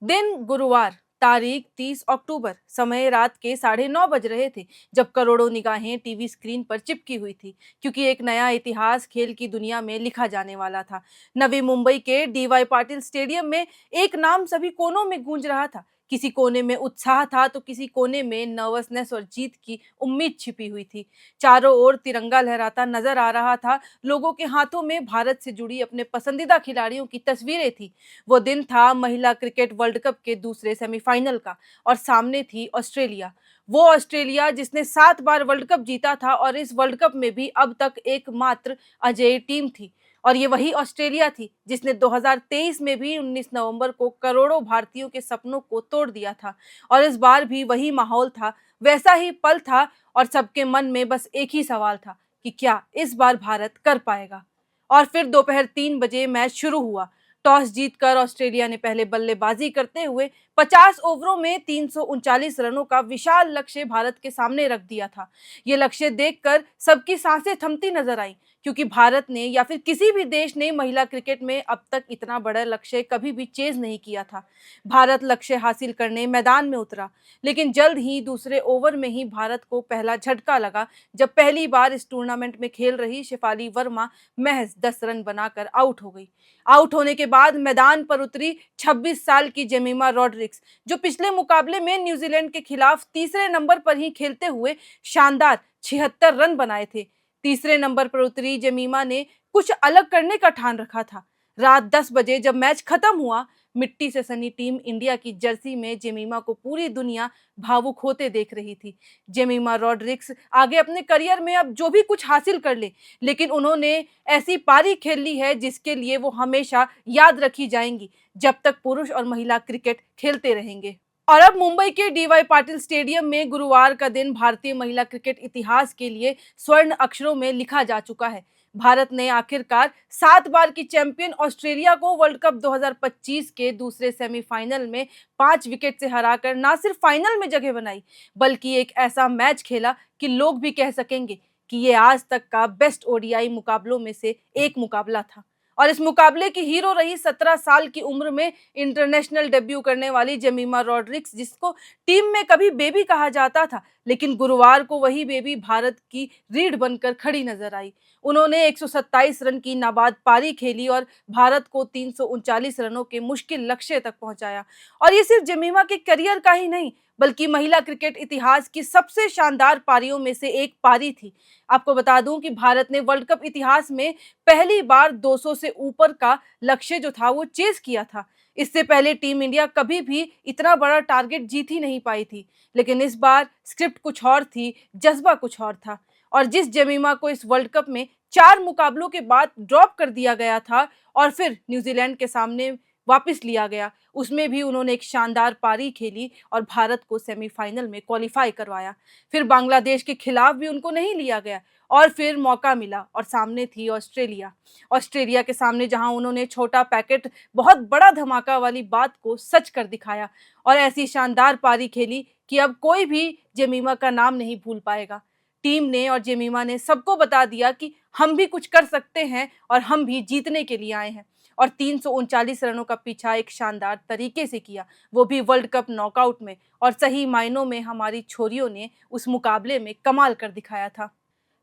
दिन गुरुवार, तारीख 30 अक्टूबर, समय रात के 9:30 बज रहे थे जब करोड़ों निगाहें टीवी स्क्रीन पर चिपकी हुई थी, क्योंकि एक नया इतिहास खेल की दुनिया में लिखा जाने वाला था। नवी मुंबई के डीवाई पाटिल स्टेडियम में एक नाम सभी कोनों में गूंज रहा था। किसी कोने में उत्साह था तो किसी कोने में नर्वसनेस और जीत की उम्मीद छिपी हुई थी। चारों ओर तिरंगा लहराता नजर आ रहा था। लोगों के हाथों में भारत से जुड़ी अपने पसंदीदा खिलाड़ियों की तस्वीरें थी। वो दिन था महिला क्रिकेट वर्ल्ड कप के दूसरे सेमीफाइनल का, और सामने थी ऑस्ट्रेलिया। वो ऑस्ट्रेलिया जिसने 7 बार वर्ल्ड कप जीता था और इस वर्ल्ड कप में भी अब तक एकमात्र अजेय टीम थी। और ये वही ऑस्ट्रेलिया थी जिसने 2023 में भी 19 नवंबर को करोड़ों भारतीयों के सपनों को तोड़ दिया था। और इस बार भी वही माहौल था, वैसा ही पल था, और सबके मन में बस एक ही सवाल था कि क्या इस बार भारत कर पाएगा। और फिर दोपहर 3 बजे मैच शुरू हुआ। टॉस जीतकर ऑस्ट्रेलिया ने पहले बल्लेबाजी करते हुए 50 ओवरों में 339 रनों का विशाल लक्ष्य भारत के सामने रख दिया था। ये लक्ष्य देखकर सबकी सांसें थमती नजर आई, क्योंकि भारत ने या फिर किसी भी देश ने महिला क्रिकेट में अब तक इतना बड़ा लक्ष्य कभी भी चेज नहीं किया था। भारत लक्ष्य हासिल करने मैदान में उतरा, लेकिन जल्द ही दूसरे ओवर में ही भारत को पहला झटका लगा, जब पहली बार इस टूर्नामेंट में खेल रही शेफाली वर्मा महज 10 रन बनाकर आउट हो गई। आउट होने के बाद मैदान पर उतरी 26 साल की जेमिमा रॉड्रिक्स, जो पिछले मुकाबले में न्यूजीलैंड के खिलाफ तीसरे नंबर पर ही खेलते हुए शानदार 76 रन बनाए थे। तीसरे नंबर पर उतरी जेमिमा ने कुछ अलग करने का ठान रखा था। रात 10 बजे जब मैच खत्म हुआ, मिट्टी से सनी टीम इंडिया की जर्सी में जेमिमा को पूरी दुनिया भावुक होते देख रही थी। जेमिमा रॉड्रिक्स आगे अपने करियर में अब जो भी कुछ हासिल कर ले, लेकिन उन्होंने ऐसी पारी खेल ली है जिसके लिए वो हमेशा याद रखी जाएंगी, जब तक पुरुष और महिला क्रिकेट खेलते रहेंगे। और अब मुंबई के डीवाई पाटिल स्टेडियम में गुरुवार का दिन भारतीय महिला क्रिकेट इतिहास के लिए स्वर्ण अक्षरों में लिखा जा चुका है। भारत ने आखिरकार 7 बार की चैंपियन ऑस्ट्रेलिया को वर्ल्ड कप 2025 के दूसरे सेमीफाइनल में 5 विकेट से हराकर न सिर्फ फाइनल में जगह बनाई, बल्कि एक ऐसा मैच खेला कि लोग भी कह सकेंगे कि ये आज तक का बेस्ट ओडीआई मुकाबलों में से एक मुकाबला था। और इस मुकाबले की हीरो रही 17 साल की उम्र में इंटरनेशनल डेब्यू करने वाली जेमिमा रॉड्रिक्स, जिसको टीम में कभी बेबी कहा जाता था, लेकिन गुरुवार को वही बेबी भारत की रीढ़ बनकर खड़ी नजर आई। उन्होंने 127 रन की नाबाद पारी खेली और भारत को 339 रनों के मुश्किल लक्ष्य तक पहुंचाया। और ये सिर्फ जेमिमा के करियर का ही नहीं, बल्कि महिला क्रिकेट इतिहास की सबसे शानदार पारियों में से एक पारी थी। आपको बता दूं कि भारत ने वर्ल्ड कप इतिहास में पहली बार 200 से ऊपर का लक्ष्य जो था वो चेस किया था। इससे पहले टीम इंडिया कभी भी इतना बड़ा टारगेट जीत ही नहीं पाई थी, लेकिन इस बार स्क्रिप्ट कुछ और थी, जज्बा कुछ और था। और जिस जेमिमा को इस वर्ल्ड कप में 4 मुकाबलों के बाद ड्रॉप कर दिया गया था और फिर न्यूजीलैंड के सामने वापस लिया गया, उसमें भी उन्होंने एक शानदार पारी खेली और भारत को सेमीफाइनल में क्वालिफाई करवाया। फिर बांग्लादेश के खिलाफ भी उनको नहीं लिया गया, और फिर मौका मिला और सामने थी ऑस्ट्रेलिया। ऑस्ट्रेलिया के सामने जहां उन्होंने छोटा पैकेट बहुत बड़ा धमाका वाली बात को सच कर दिखाया, और ऐसी शानदार पारी खेली कि अब कोई भी जेमिमा का नाम नहीं भूल पाएगा। टीम ने और जेमिमा ने सबको बता दिया कि हम भी कुछ कर सकते हैं और हम भी जीतने के लिए आए हैं। और 339 रनों का पीछा एक शानदार तरीके से किया, वो भी वर्ल्ड कप नॉकआउट में। और सही मायनों में हमारी छोरियों ने उस मुकाबले में कमाल कर दिखाया था।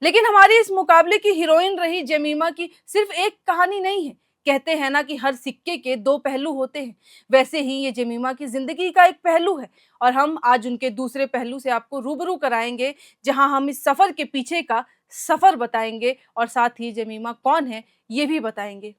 लेकिन हमारी इस मुकाबले की हीरोइन रही जेमिमा की सिर्फ एक कहानी नहीं है। कहते हैं ना कि हर सिक्के के दो पहलू होते हैं, वैसे ही ये जेमिमा की जिंदगी का एक पहलू है। और हम आज उनके दूसरे पहलू से आपको रूबरू कराएंगे, जहां हम इस सफर के पीछे का सफर बताएंगे और साथ ही जेमिमा कौन है ये भी बताएंगे।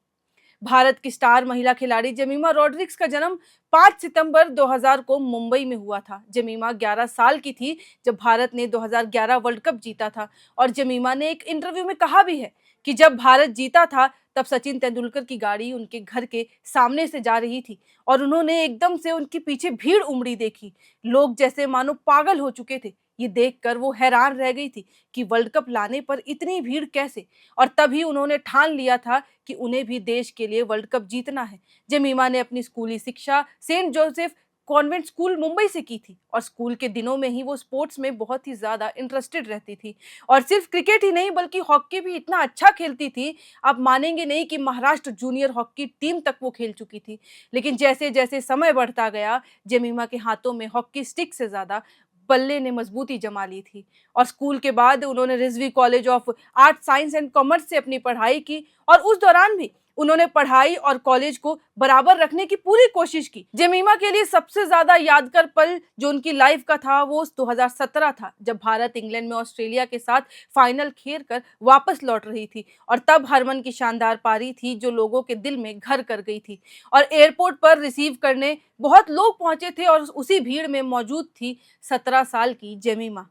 भारत की स्टार महिला खिलाड़ी जेमिमा रॉड्रिक्स का जन्म 5 सितंबर 2000 को मुंबई में हुआ था। जेमिमा 11 साल की थी जब भारत ने 2011 वर्ल्ड कप जीता था। और जेमिमा ने एक इंटरव्यू में कहा भी है कि जब भारत जीता था तब सचिन तेंदुलकर की गाड़ी उनके घर के सामने से जा रही थी और उन्होंने एकदम से उनके पीछे भीड़ उमड़ी देखी। लोग जैसे मानो पागल हो चुके थे। ये देखकर वो हैरान रह गई थी कि वर्ल्ड कप लाने पर इतनी भीड़ कैसे। और तभी उन्होंने ठान लिया था कि उन्हें भी देश के लिए वर्ल्ड कप जीतना है। जेमिमा ने अपनी स्कूली शिक्षा saint Joseph convent school Mumbai से की थी और स्कूल के दिनों में ही वो स्पोर्ट्स में बहुत ही ज़्यादा इंटरेस्टेड रहती थी और सिर्फ क्रिकेट ही नहीं बल्कि हॉकी भी इतना अच्छा खेलती थी। आप मानेंगे नहीं कि महाराष्ट्र जूनियर हॉकी टीम तक वो खेल चुकी थी। लेकिन जैसे जैसे समय बढ़ता गया, जेमिमा के हाथों में हॉकी स्टिक से ज़्यादा बल्ले ने मजबूती जमा ली थी और स्कूल के बाद उन्होंने Rizvi college of art science and commerce से अपनी पढ़ाई की और उस दौरान भी उन्होंने पढ़ाई और कॉलेज को बराबर रखने की पूरी कोशिश की। जेमिमा के लिए सबसे ज्यादा यादगार पल जो उनकी लाइफ का था वो 2017 था, जब भारत इंग्लैंड में ऑस्ट्रेलिया के साथ फाइनल खेल कर वापस लौट रही थी और तब हरमन की शानदार पारी थी जो लोगों के दिल में घर कर गई थी और एयरपोर्ट पर रिसीव करने बहुत लोग पहुंचे थे और उसी भीड़ में मौजूद थी 17 साल की जेमिमा,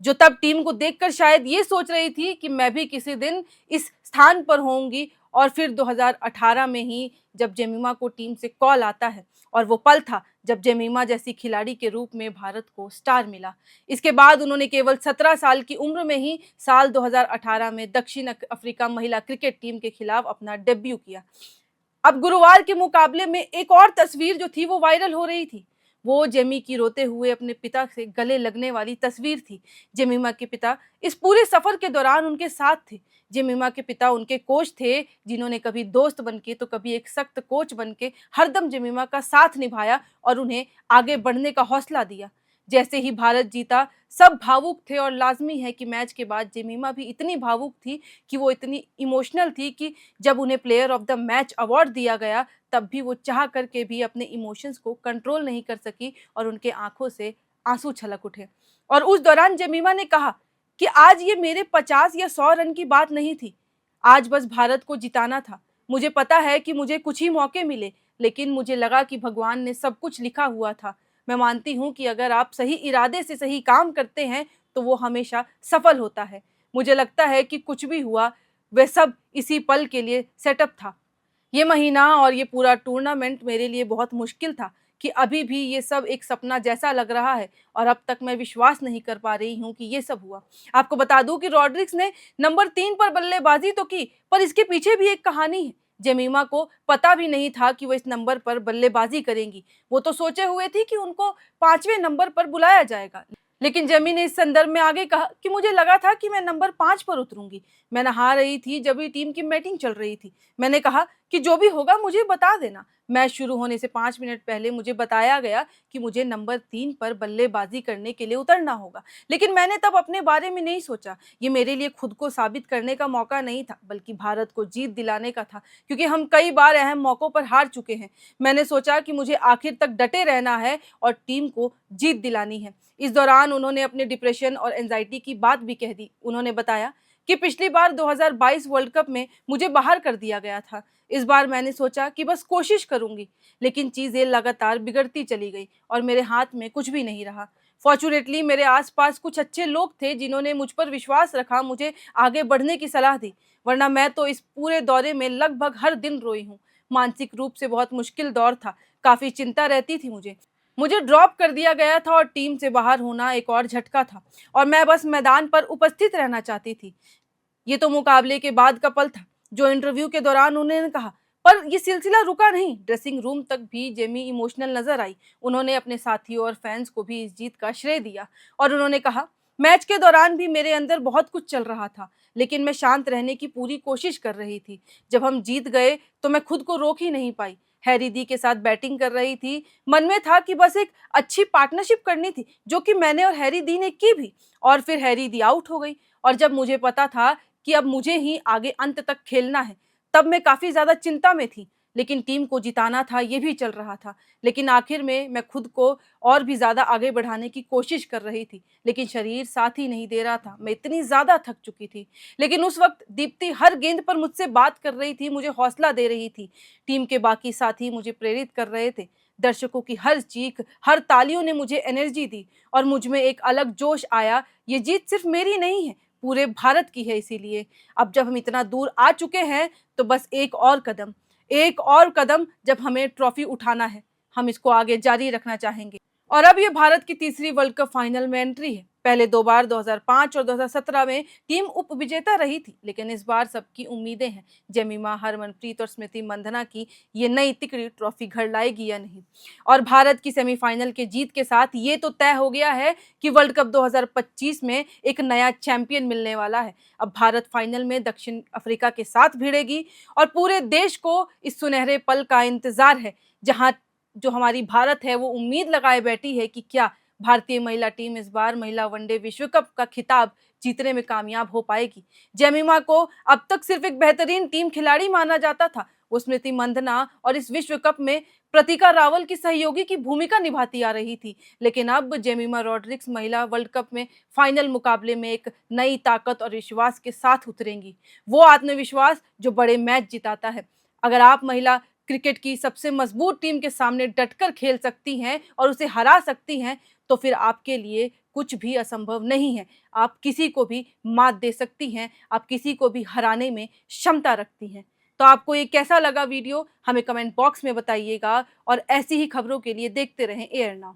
जो तब टीम को देखकर शायद ये सोच रही थी कि मैं भी किसी दिन इस स्थान पर होंगी। और फिर 2018 में ही जब जेमिमा को टीम से कॉल आता है और वो पल था जब जेमिमा जैसी खिलाड़ी के रूप में भारत को स्टार मिला। इसके बाद उन्होंने केवल 17 साल की उम्र में ही साल 2018 में दक्षिण अफ्रीका महिला क्रिकेट टीम के खिलाफ अपना डेब्यू किया। अब गुरुवार के मुकाबले में एक और तस्वीर जो थी वो वायरल हो रही थी। वो जेमी की रोते हुए अपने पिता से गले लगने वाली तस्वीर थी। जेमिमा के पिता इस पूरे सफर के दौरान उनके साथ थे। जेमिमा के पिता उनके कोच थे, जिन्होंने कभी दोस्त बनके तो कभी एक सख्त कोच बनके हरदम जेमिमा का साथ निभाया और उन्हें आगे बढ़ने का हौसला दिया। जैसे ही भारत जीता, सब भावुक थे और लाजमी है कि मैच के बाद जेमिमा भी इतनी भावुक थी कि वो इतनी इमोशनल थी कि जब उन्हें player of the match award दिया गया तब भी वो चाह करके भी अपने इमोशंस को कंट्रोल नहीं कर सकी और उनके आंखों से आंसू छलक उठे। और उस दौरान जेमिमा ने कहा कि आज ये मेरे 50 या 100 रन की बात नहीं थी, आज बस भारत को जिताना था। मुझे पता है कि मुझे कुछ ही मौके मिले, लेकिन मुझे लगा कि भगवान ने सब कुछ लिखा हुआ था। मैं मानती हूँ कि अगर आप सही इरादे से सही काम करते हैं तो वो हमेशा सफल होता है। मुझे लगता है कि कुछ भी हुआ वह सब इसी पल के लिए सेटअप था। ये महीना और ये पूरा टूर्नामेंट मेरे लिए बहुत मुश्किल था कि अभी भी ये सब एक सपना जैसा लग रहा है और अब तक मैं विश्वास नहीं कर पा रही हूँ कि ये सब हुआ। आपको बता दूं कि रॉड्रिग्स ने नंबर 3 पर बल्लेबाजी तो की, पर इसके पीछे भी एक कहानी है। जेमिमा को पता भी नहीं था कि वो इस नंबर पर बल्लेबाजी करेंगी। वो तो सोचे हुए थी कि उनको 5वें नंबर पर बुलाया जाएगा। लेकिन जेमी ने इस संदर्भ में आगे कहा कि मुझे लगा था कि मैं नंबर 5 पर उतरूंगी। मैं नहा रही थी जब भी टीम की मीटिंग चल रही थी। मैंने कहा कि जो भी होगा मुझे बता देना। मैच शुरू होने से 5 मिनट पहले मुझे बताया गया कि मुझे नंबर 3 पर बल्लेबाजी करने के लिए उतरना होगा। लेकिन मैंने तब अपने बारे में नहीं सोचा। ये मेरे लिए खुद को साबित करने का मौका नहीं था, बल्कि भारत को जीत दिलाने का था, क्योंकि हम कई बार अहम मौकों पर हार चुके हैं। मैंने सोचा कि मुझे आखिर तक डटे रहना है और टीम को जीत दिलानी है। इस दौरान उन्होंने अपने डिप्रेशन और एंजाइटी की बात भी कह दी। उन्होंने बताया कि पिछली बार 2022 वर्ल्ड कप में मुझे बाहर कर दिया गया था। इस बार मैंने सोचा कि बस कोशिश करूंगी, लेकिन चीजें लगातार बिगड़ती चली गई और मेरे हाथ में कुछ भी नहीं रहा। फॉर्चुनेटली मेरे आसपास कुछ अच्छे लोग थे जिन्होंने मुझ पर विश्वास रखा, मुझे आगे बढ़ने की सलाह दी, वरना मैं तो इस पूरे दौरे में लगभग हर दिन रोई हूँ। मानसिक रूप से बहुत मुश्किल दौर था, काफी चिंता रहती थी मुझे ड्रॉप कर दिया गया था और टीम से बाहर होना एक और झटका था और मैं बस मैदान पर उपस्थित रहना चाहती थी। ये तो मुकाबले के बाद का पल था, जो इंटरव्यू के दौरान उन्होंने कहा। पर ये सिलसिला रुका नहीं, ड्रेसिंग रूम तक भी जेमी इमोशनल नजर आई। उन्होंने अपने साथियों और फैंस को भी इस जीत का श्रेय दिया और उन्होंने कहा, मैच के दौरान भी मेरे अंदर बहुत कुछ चल रहा था, लेकिन मैं शांत रहने की पूरी कोशिश कर रही थी। जब हम जीत गए तो मैं खुद को रोक ही नहीं पाई। हैरी दी के साथ बैटिंग कर रही थी, मन में था कि बस एक अच्छी पार्टनरशिप करनी थी, जो कि मैंने और हैरी दी ने की भी। और फिर हैरी दी आउट हो गई और जब मुझे पता था कि अब मुझे ही आगे अंत तक खेलना है, तब मैं काफ़ी ज़्यादा चिंता में थी। लेकिन टीम को जिताना था, ये भी चल रहा था। लेकिन आखिर में मैं खुद को और भी ज़्यादा आगे बढ़ाने की कोशिश कर रही थी, लेकिन शरीर साथ ही नहीं दे रहा था। मैं इतनी ज़्यादा थक चुकी थी। लेकिन उस वक्त दीप्ति हर गेंद पर मुझसे बात कर रही थी, मुझे हौसला दे रही थी। टीम के बाकी साथी मुझे प्रेरित कर रहे थे। दर्शकों की हर चीख, हर तालियों ने मुझे एनर्जी दी और मुझ में एक अलग जोश आया। ये जीत सिर्फ मेरी नहीं है, पूरे भारत की है। इसीलिए अब जब हम इतना दूर आ चुके हैं तो बस एक और कदम जब हमें ट्रॉफी उठाना है, हम इसको आगे जारी रखना चाहेंगे। और अब ये भारत की तीसरी वर्ल्ड कप फाइनल में एंट्री है। पहले 2 बार 2005 और 2017 में टीम उपविजेता रही थी, लेकिन इस बार सबकी उम्मीदें हैं जेमिमा, हरमनप्रीत और स्मृति मंधना की ये नई तिकड़ी ट्रॉफी घर लाएगी या नहीं। और भारत की सेमीफाइनल के जीत के साथ ये तो तय हो गया है कि वर्ल्ड कप 2025 में एक नया चैंपियन मिलने वाला है। अब भारत फाइनल में दक्षिण अफ्रीका के साथ भिड़ेगी और पूरे देश को इस सुनहरे पल का इंतजार है, जहां जो हमारी भारत है वो उम्मीद लगाए बैठी है कि क्या भारतीय महिला टीम इस बार महिला वनडे विश्व कप का खिताब जीतने में कामयाब हो पाएगी। जेमिमा को अब तक सिर्फ एक बेहतरीन टीम खिलाड़ी माना जाता था। वो स्मृति मंधना और इस विश्व कप में प्रतिका रावल की सहयोगी की भूमिका निभाती आ रही थी, लेकिन अब जेमिमा रॉड्रिक्स महिला वर्ल्ड कप में फाइनल मुकाबले में एक नई ताकत और विश्वास के साथ उतरेंगी। वो आत्मविश्वास जो बड़े मैच जिताता है। अगर आप महिला क्रिकेट की सबसे मजबूत टीम के सामने डटकर खेल सकती हैं और उसे हरा सकती हैं, तो फिर आपके लिए कुछ भी असंभव नहीं है। आप किसी को भी मात दे सकती हैं, आप किसी को भी हराने में क्षमता रखती हैं। तो आपको ये कैसा लगा वीडियो, हमें कमेंट बॉक्स में बताइएगा और ऐसी ही खबरों के लिए देखते रहें एयर नाउ।